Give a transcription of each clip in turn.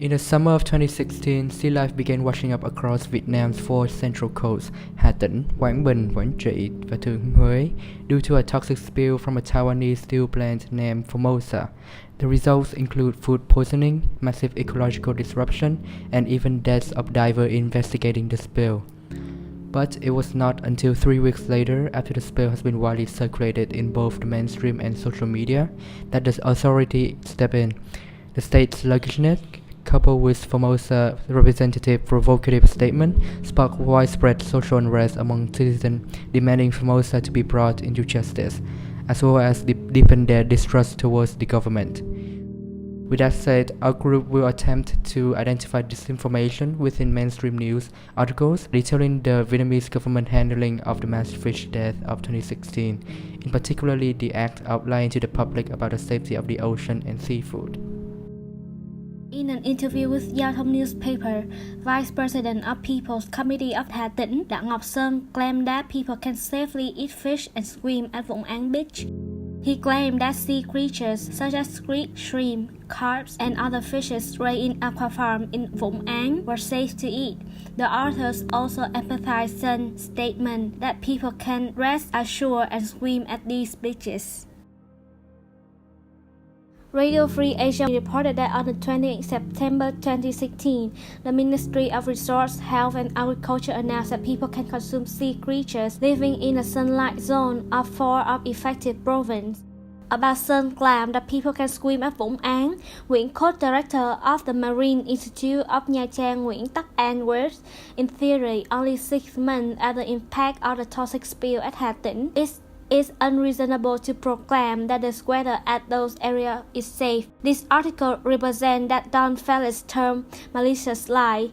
In the summer of 2016, sea life began washing up across Vietnam's four central coasts, Hà Tĩnh, Quảng Bình, Quảng Trị, và Thừa Thiên Huế, due to a toxic spill from a Taiwanese steel plant named Formosa. The results include food poisoning, massive ecological disruption, and even deaths of divers investigating the spill. But it was not until 3 weeks later, after the spill has been widely circulated in both the mainstream and social media, that the authority stepped in. The state's sluggishness, coupled with Formosa's representative provocative statement, sparked widespread social unrest among citizens demanding Formosa to be brought into justice, as well as deepen their distrust towards the government. With that said, our group will attempt to identify disinformation within mainstream news articles detailing the Vietnamese government handling of the mass fish death of 2016, in particularly the act of lying to the public about the safety of the ocean and seafood. In an interview with Giao thông newspaper, Vice President of People's Committee of Hà Tĩnh, Đặng Ngọc Sơn, claimed that people can safely eat fish and swim at Vũng Áng Beach. He claimed that sea creatures such as squid, shrimp, carps, and other fishes raised in aquafarm in Vũng Áng were safe to eat. The authors also emphasized Sun's statement that people can rest assured and swim at these beaches. Radio Free Asia reported that on the 20th September 2016, the Ministry of Resources, Health and Agriculture announced that people can consume sea creatures living in a sunlight zone of 4 of affected provinces. About Sun claimed that people can swim at Vũng Áng. Nguyễn Khốt, director of the Marine Institute of Nha Trang, Nguyễn Tắc An words, in theory, only 6 months after the impact of the toxic spill at Hà Tĩnh, it's unreasonable to proclaim that the weather at those areas is safe. This article represents that Don Felix term malicious lie.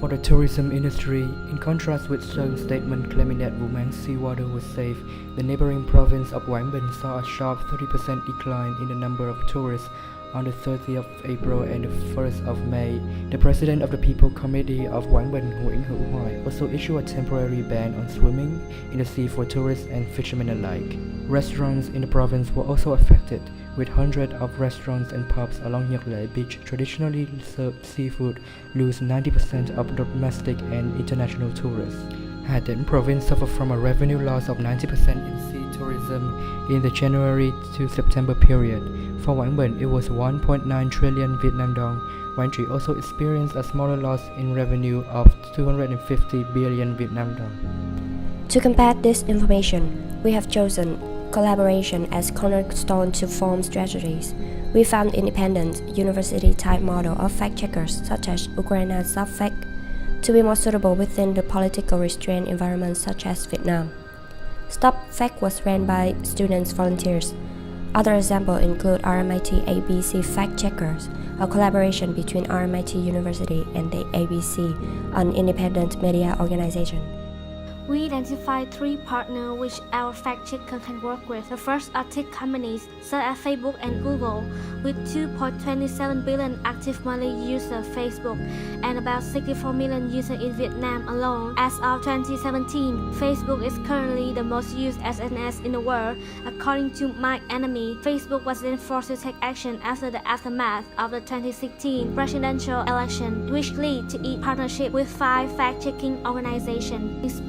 For the tourism industry, in contrast with Sun's statement claiming that Vũng Áng seawater was safe, the neighboring province of Quảng Bình saw a sharp 30% decline in the number of tourists on the 30th of April and the 1st of May. The president of the People Committee of Quảng Bình, Huynh Thien Trang, also issued a temporary ban on swimming in the sea for tourists and fishermen alike. Restaurants in the province were also affected, with hundreds of restaurants and pubs along Nhật Lệ Beach traditionally served seafood lose 90% of domestic and international tourists. Hà Tĩnh province suffered from a revenue loss of 90% in sea tourism in the January to September period. For Quảng Bình, it was 1.9 trillion Vietnam dong. Quảng Trị also experienced a smaller loss in revenue of 250 billion Vietnam dong. To combat this information, we have chosen collaboration as cornerstone to form strategies. We found independent, university-type model of fact-checkers such as Ukraine Soft-Fact to be more suitable within the political restrained environment such as Vietnam. Stop Fact was ran by students volunteers. Other examples include RMIT ABC Fact Checkers, a collaboration between RMIT University and the ABC, an independent media organization. We identified 3 partners which our fact-checker can work with. The first are tech companies such as Facebook and Google, with 2.27 billion active monthly users Facebook and about 64 million users in Vietnam alone. As of 2017, Facebook is currently the most used SNS in the world. According to My Enemy, Facebook was then forced to take action after the aftermath of the 2016 presidential election, which led to its partnership with 5 fact-checking organizations.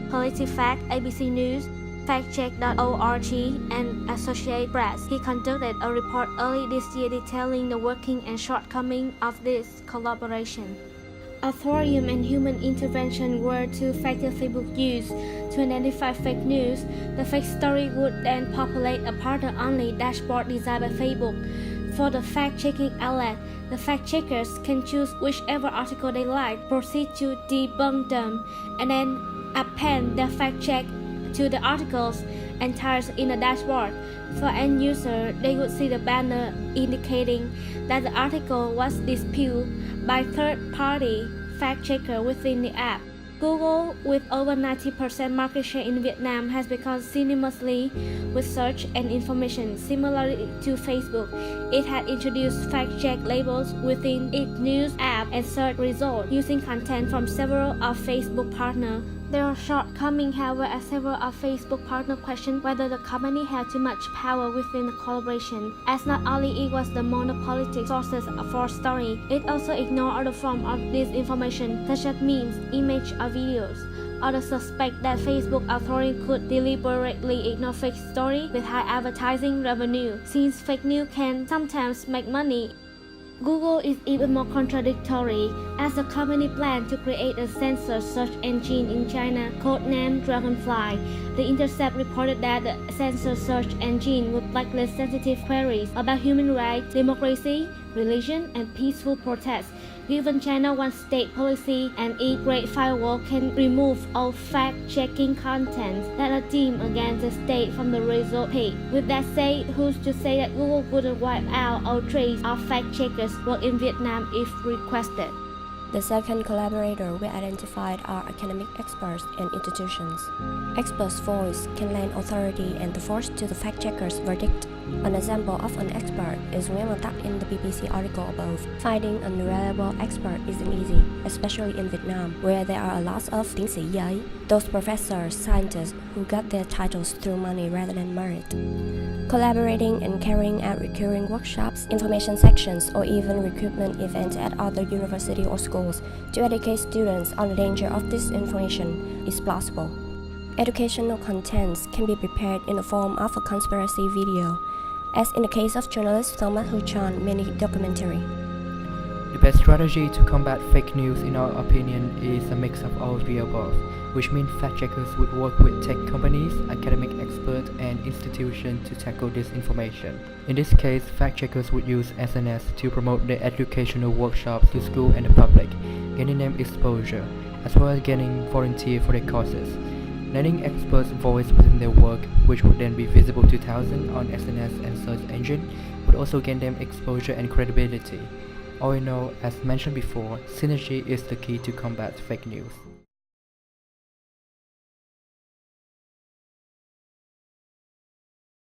PolitiFact, ABC News, FactCheck.org, and Associated Press. He conducted a report early this year detailing the working and shortcomings of this collaboration. Authorium and human intervention were 2 factors Facebook used to identify fake news. The fake story would then populate a partner-only dashboard designed by Facebook. For the fact-checking outlet, the fact-checkers can choose whichever article they like, proceed to debunk them, and then append the fact-check to the articles and tags in the dashboard. For end user, they would see the banner indicating that the article was disputed by third-party fact-checker within the app. Google, with over 90% market share in Vietnam, has become synonymous with search and information. Similarly to Facebook, it had introduced fact-check labels within its news app and search results, using content from several of Facebook partners There are shortcomings, however, as several of Facebook partners questioned whether the company had too much power within the collaboration, as not only it was the monopolistic sources for story, it also ignored other forms of disinformation such as memes, images, or videos. Others suspect that Facebook authorities could deliberately ignore fake stories with high advertising revenue, since fake news can sometimes make money. Google is even more contradictory, as the company planned to create a censored search engine in China codenamed Dragonfly. The Intercept reported that the censored search engine would blacklist sensitive queries about human rights, democracy, religion, and peaceful protests. Given China one state policy and its Great Firewall can remove all fact-checking content that are deemed against the state from the result page. With that said, who's to say that Google wouldn't wipe out all trace of fact-checkers work in Vietnam if requested? The second collaborator we identified are academic experts and institutions. Experts' voice can lend authority and force to the fact-checker's verdict. An example of an expert is well noted in the BBC article above. Finding a reliable expert isn't easy, especially in Vietnam, where there are a lot of tiến sĩ giấy, those professors, scientists who got their titles through money rather than merit. Collaborating and carrying out recurring workshops, information sections, or even recruitment events at other universities or schools to educate students on the danger of disinformation is plausible. Educational contents can be prepared in the form of a conspiracy video, as in the case of journalist Thomas Huchan's mini documentary. The best strategy to combat fake news, in our opinion, is a mix of all the above, which means fact-checkers would work with tech companies, academic experts, and institutions to tackle disinformation. In this case, fact-checkers would use SNS to promote their educational workshops to school and the public, gaining them exposure, as well as getting volunteers for their causes. Letting experts voice within their work, which would then be visible to thousands on SNS and search engine, would also gain them exposure and credibility. All in all, as mentioned before, synergy is the key to combat fake news.